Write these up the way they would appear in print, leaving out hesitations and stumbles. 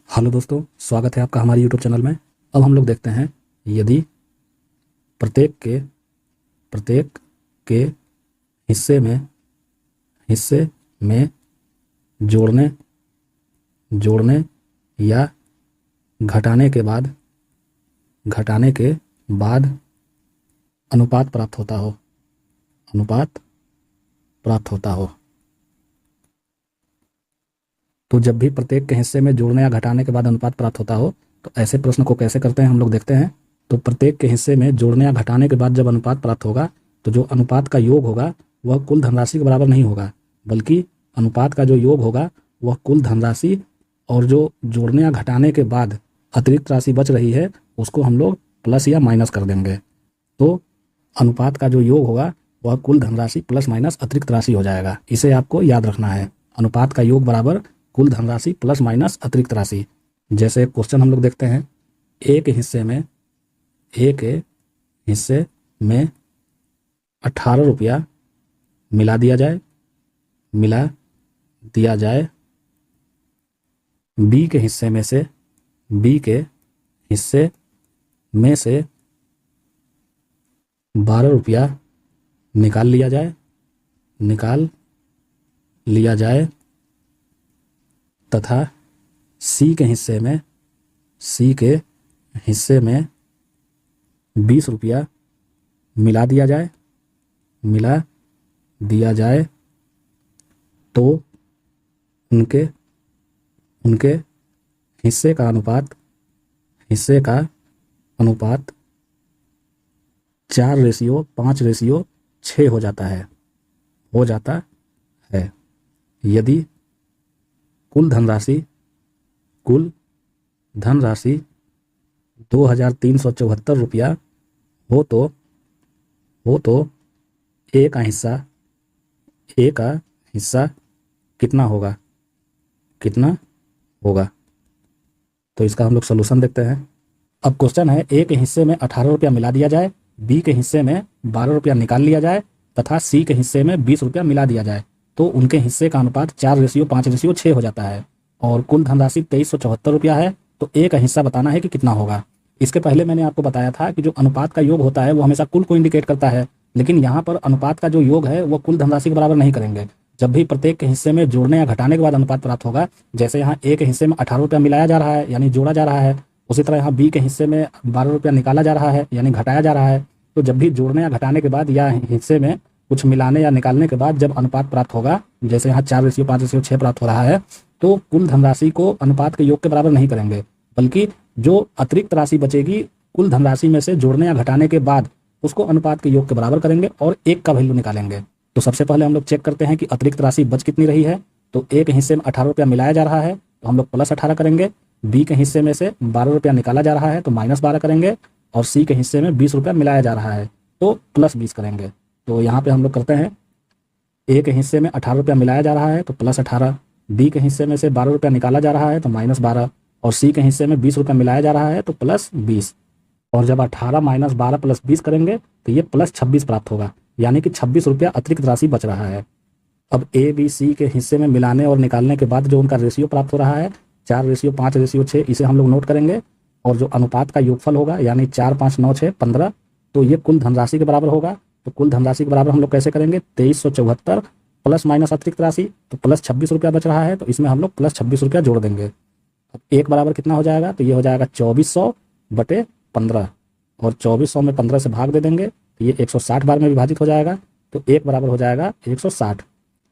Hello दोस्तों, स्वागत है आपका हमारे यूट्यूब चैनल में। अब हम लोग देखते हैं यदि प्रत्येक के हिस्से में जोड़ने या घटाने के बाद अनुपात प्राप्त होता हो। तो जब भी प्रत्येक के हिस्से में जोड़ने या घटाने के बाद अनुपात प्राप्त होता हो तो ऐसे प्रश्न को कैसे करते हैं हम लोग देखते हैं। तो प्रत्येक के हिस्से में जोड़ने या घटाने के बाद जब अनुपात प्राप्त होगा तो जो अनुपात का योग होगा वह कुल धनराशि के बराबर नहीं होगा, बल्कि अनुपात का जो योग होगा वह कुल धनराशि और जो जोड़ने या घटाने के बाद अतिरिक्त राशि बच रही है उसको हम लोग प्लस या माइनस कर देंगे। तो अनुपात का जो योग होगा वह कुल धनराशि प्लस माइनस अतिरिक्त राशि हो जाएगा। इसे आपको याद रखना है, अनुपात का योग बराबर कुल धनराशि प्लस माइनस अतिरिक्त राशि। जैसे क्वेश्चन हम लोग देखते हैं, एक हिस्से में 18 रुपया मिला दिया जाए बी के हिस्से में से 12 रुपया निकाल लिया जाए तथा सी के हिस्से में 20 रुपया मिला दिया जाए तो उनके हिस्से का अनुपात 4:5:6 हो जाता है। यदि कुल धनराशि 2374 रुपया हो तो ए का हिस्सा कितना होगा। तो इसका हम लोग सलूशन देखते हैं। अब क्वेश्चन है, ए के हिस्से में 18 रुपया मिला दिया जाए, बी के हिस्से में 12 रुपया निकाल लिया जाए तथा सी के हिस्से में 20 रुपया मिला दिया जाए तो उनके हिस्से का अनुपात 4:5:6 हो जाता है और कुल धनराशि 2374 रुपया है। तो ए का हिस्सा बताना है कि कितना होगा। इसके पहले मैंने आपको बताया था कि जो अनुपात का योग होता है वो हमेशा कुल को इंडिकेट करता है, लेकिन यहाँ पर अनुपात का जो योग है वो कुल धनराशि के बराबर नहीं करेंगे। जब भी प्रत्येक के हिस्से में जोड़ने या घटाने के बाद अनुपात प्राप्त होगा, जैसे यहाँ ए के हिस्से में 18 रुपया मिलाया जा रहा है यानी जोड़ा जा रहा है, उसी तरह यहाँ बी के हिस्से में 12 रुपया निकाला जा रहा है यानी घटाया जा रहा है। तो जब भी जोड़ने या घटाने के बाद या हिस्से में कुछ मिलाने या निकालने के बाद जब अनुपात प्राप्त होगा, जैसे यहाँ 4:5:6 प्राप्त हो रहा है, तो कुल धनराशि को अनुपात के योग के बराबर नहीं करेंगे, बल्कि जो अतिरिक्त राशि बचेगी कुल धनराशि में से जोड़ने या घटाने के बाद उसको अनुपात के योग के बराबर करेंगे और एक का वैल्यू निकालेंगे। तो सबसे पहले हम लोग चेक करते हैं कि अतिरिक्त राशि बच कितनी रही है। तो ए के हिस्से में 18 रुपया मिलाया जा रहा है तो हम लोग प्लस 18 करेंगे, बी के हिस्से में से 12 रुपया निकाला जा रहा है तो माइनस 12 करेंगे और सी के हिस्से में 20 रुपया मिलाया जा रहा है तो प्लस 20 करेंगे। तो यहाँ पे हम लोग करते हैं, ए के हिस्से में 18 रुपया मिलाया जा रहा है तो प्लस 18, बी के हिस्से में से 12 रुपया निकाला जा रहा है तो माइनस 12 और सी के हिस्से में 20 रुपया मिलाया जा रहा है तो प्लस 20। और जब 18 माइनस 12 प्लस 20 करेंगे तो ये प्लस 26 प्राप्त होगा, यानी कि 26 रुपया अतिरिक्त राशि बच रहा है। अब ए बी सी के हिस्से में मिलाने और निकालने के बाद जो उनका रेशियो प्राप्त हो रहा है 4:5:6, इसे हम लोग नोट करेंगे और जो अनुपात का योगफल होगा यानी 4, 5, 9, 6, 15, तो ये कुल धनराशि के बराबर होगा। तो कुल धनराशि के बराबर हम लोग कैसे करेंगे, 2374 प्लस माइनस अतिरिक्त राशि, तो प्लस 26 रुपया बच रहा है तो इसमें हम लोग प्लस 26 रुपया जोड़ देंगे। अब एक बराबर कितना हो जाएगा, तो ये हो जाएगा 2400/15 और 2400 में 15 से भाग दे देंगे तो ये 160 बार में विभाजित हो जाएगा, तो एक बराबर हो जाएगा 160।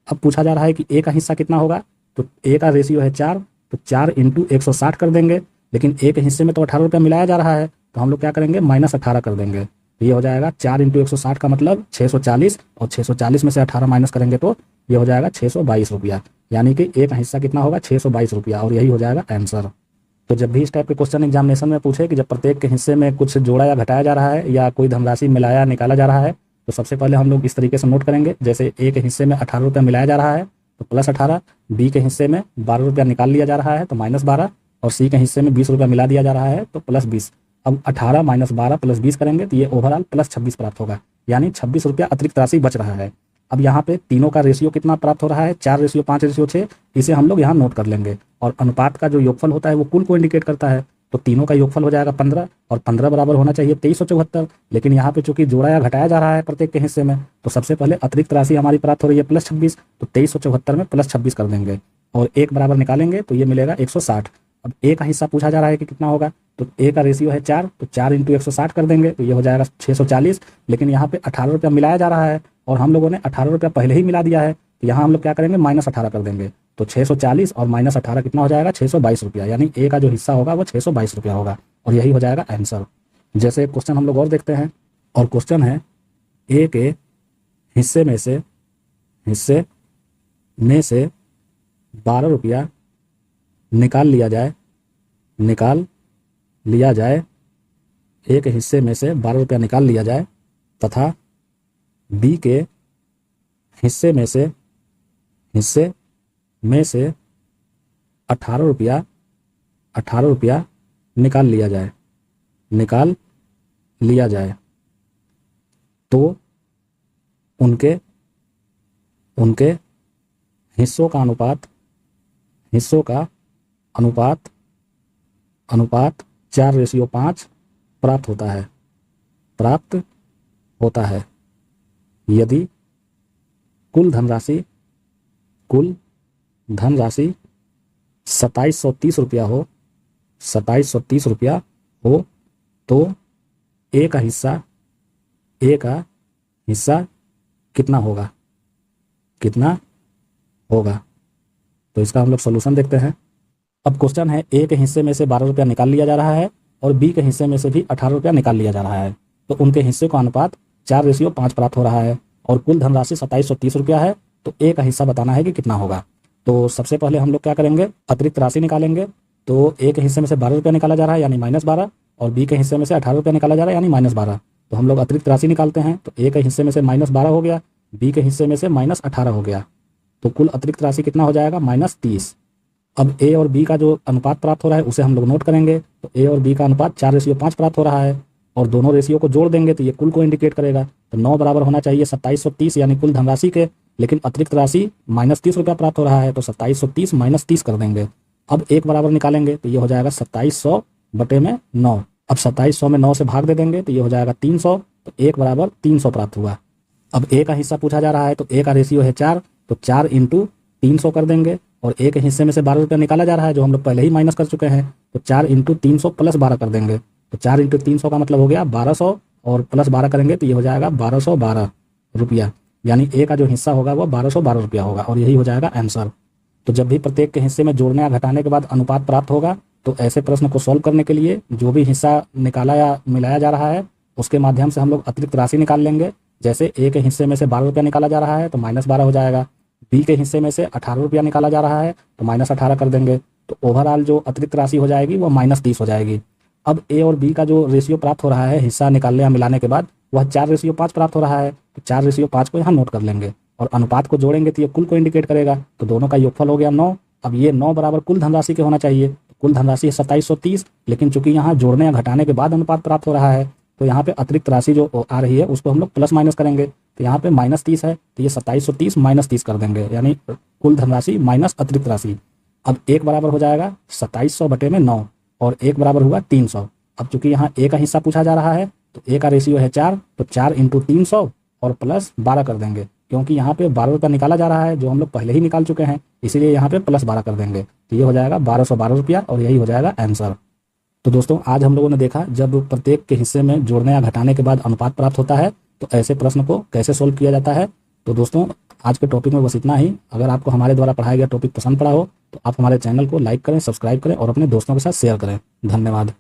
अब पूछा जा रहा है कि ए का हिस्सा कितना होगा, तो ए का रेशियो है 4, तो 4 × 160 कर देंगे, लेकिन ए के हिस्से में तो 18 रुपया मिलाया जा रहा है तो हम लोग क्या करेंगे, माइनस 18 कर देंगे। तो ये हो जाएगा 4 × 160 का मतलब 640 और 640 में से 18 माइनस करेंगे तो ये हो जाएगा 622 रुपया, यानी कि ए का हिस्सा कितना होगा, 622 रुपया, और यही हो जाएगा आंसर। तो जब भी इस टाइप के क्वेश्चन एग्जामिनेशन में पूछे कि जब प्रत्येक के हिस्से में कुछ जोड़ा या घटाया जा रहा है या कोई धनराशि मिलाया निकाला जा रहा है, तो सबसे पहले हम लोग इस तरीके से नोट करेंगे। जैसे ए के हिस्से में 18 रुपया मिलाया जा रहा है तो प्लस 18, बी के हिस्से में 12 रुपया निकाल लिया जा रहा है तो माइनस 12 और सी के हिस्से में 20 रुपया मिला दिया जा रहा है तो प्लस 20। अब 18 माइनस 12 प्लस 20 करेंगे तो ये ओवरऑल प्लस 26 प्राप्त होगा, यानी 26 रुपया अतिरिक्त राशि बच रहा है। अब यहाँ पे तीनों का रेशियो कितना प्राप्त हो रहा है, 4:5:6। इसे हम लोग यहाँ नोट कर लेंगे। और अनुपात का जो योगफल होता है वो कुल को इंडिकेट करता है, तो तीनों का योगफल हो जाएगा 15, और 15 बराबर होना चाहिए 2374। लेकिन यहाँ पे चूंकि जोड़ा या घटाया जा रहा है प्रत्येक के हिस्से में, तो सबसे पहले अतिरिक्त राशि हमारी प्राप्त हो रही है +26, तो 2374 में +26 कर देंगे और 1 बराबर निकालेंगे तो ये मिलेगा 160। अब ए का हिस्सा पूछा जा रहा है कि कितना होगा, तो ए का रेशियो है 4, तो 4 × 160 कर देंगे तो ये हो जाएगा 640। लेकिन यहाँ पे 18 रुपया मिलाया जा रहा है और हम लोगों ने 18 रुपया पहले ही मिला दिया है, तो यहाँ हम लोग क्या करेंगे, -18 कर देंगे। तो 640 और -18 कितना हो जाएगा, 622 रुपया। यानी ए का जो हिस्सा होगा वो 622 रुपया होगा और यही हो जाएगा आंसर। जैसे एक क्वेश्चन हम लोग और देखते हैं, और क्वेश्चन है ए के हिस्से में से 12 रुपया निकाल लिया जाए, एक हिस्से में से 12 रुपया निकाल लिया जाए तथा बी के हिस्से में से 18 रुपया निकाल लिया जाए तो उनके हिस्सों का अनुपात 4:5 प्राप्त होता है यदि कुल धनराशि 2730 रुपया हो तो ए का हिस्सा कितना होगा। तो इसका हम लोग सोल्यूशन देखते हैं। अब क्वेश्चन है ए के हिस्से में से 12 रुपया निकाल लिया जा रहा है और बी के हिस्से में से भी 18 रुपया निकाल लिया जा रहा है, तो उनके हिस्से का अनुपात 4:5 प्राप्त हो रहा है और कुल धनराशि 2730 रुपया है, तो ए का हिस्सा बताना है कि कितना होगा। तो सबसे पहले हम लोग क्या करेंगे, अतिरिक्त राशि निकालेंगे। तो ए के हिस्से में से 12 रुपया निकाला जा रहा है यानी -12, और बी के हिस्से में से 18 रुपया निकाला जा रहा है यानी -12। तो हम लोग अतिरिक्त राशि निकालते हैं, तो ए के हिस्से में से -12 हो गया, बी के हिस्से में से -18 हो गया, तो कुल अतिरिक्त राशि कितना हो जाएगा, -30। अब ए और बी का जो अनुपात प्राप्त हो रहा है उसे हम लोग नोट करेंगे। तो ए और बी का अनुपात 4:5 प्राप्त हो रहा है और दोनों रेशियो को जोड़ देंगे तो ये कुल को इंडिकेट करेगा। तो 9 बराबर होना चाहिए 2730 यानी कुल धनराशि के, लेकिन अतिरिक्त राशि -30 रुपया प्राप्त हो रहा है, तो 2730 -30 कर देंगे। अब 1 बराबर निकालेंगे तो ये हो जाएगा 2700/9। अब 2700 में 9 से भाग दे देंगे तो ये हो जाएगा 300, तो 1 बराबर 300 प्राप्त हुआ। अब ए का हिस्सा पूछा जा रहा है, तो ए का रेशियो है 4, तो 4 × 300 कर देंगे और ए के हिस्से में से 12 रुपया निकाला जा रहा है जो हम लोग पहले ही माइनस कर चुके हैं, तो 4 × 300 + 12 कर देंगे। तो 4 × 300 का मतलब हो गया 1200 और +12 करेंगे तो ये हो जाएगा 1212 रुपया। यानी ए का जो हिस्सा होगा वो 1212 रुपया होगा और यही हो जाएगा आंसर। तो जब भी प्रत्येक के हिस्से में जोड़ने या घटाने के बाद अनुपात प्राप्त होगा, तो ऐसे प्रश्न को सॉल्व करने के लिए जो भी हिस्सा निकाला या मिलाया जा रहा है उसके माध्यम से हम लोग अतिरिक्त राशि निकाल लेंगे। जैसे ए के हिस्से में से 12 रुपया निकाला जा रहा है तो -12 हो जाएगा, बी के हिस्से में से 18 रुपया निकाला जा रहा है तो -18 कर देंगे, तो ओवरऑल जो अतिरिक्त राशि हो जाएगी वो -30 हो जाएगी। अब ए और बी का जो रेशियो प्राप्त हो रहा है हिस्सा निकालने या मिलाने के बाद वह 4:5 प्राप्त हो रहा है, तो 4:5 को यहाँ नोट कर लेंगे और अनुपात को जोड़ेंगे तो ये कुल को इंडिकेट करेगा, तो दोनों का योगफल हो गया 9। अब ये 9 बराबर कुल धनराशि के होना चाहिए, कुल धनराशि है 2730, लेकिन चूंकि यहाँ जोड़ने या घटाने के बाद अनुपात प्राप्त हो रहा है तो यहाँ पे अतिरिक्त राशि जो आ रही है उसको हम लोग प्लस माइनस करेंगे, तो यहाँ पे -30 है तो ये 2730 -30 कर देंगे, यानी कुल धनराशि माइनस अतिरिक्त राशि। अब 1 बराबर हो जाएगा 2700/9 और 1 बराबर हुआ 300। अब चूंकि यहाँ ए का हिस्सा पूछा जा रहा है तो ए का रेशियो है 4, तो 4 × 300 और +12 कर देंगे, क्योंकि यहाँ पे 12 रुपया निकाला जा रहा है जो हम लोग पहले ही निकाल चुके हैं, इसीलिए यहाँ पे +12 कर देंगे, तो ये हो जाएगा 1212 रुपया और यही हो जाएगा आंसर। तो दोस्तों आज हम लोगों ने देखा जब प्रत्येक के हिस्से में जोड़ने या घटाने के बाद अनुपात प्राप्त होता है तो ऐसे प्रश्न को कैसे सोल्व किया जाता है। तो दोस्तों आज के टॉपिक में बस इतना ही। अगर आपको हमारे द्वारा पढ़ाया गया टॉपिक पसंद पड़ा हो तो आप हमारे चैनल को लाइक करें, सब्सक्राइब करें और अपने दोस्तों के साथ शेयर करें। धन्यवाद।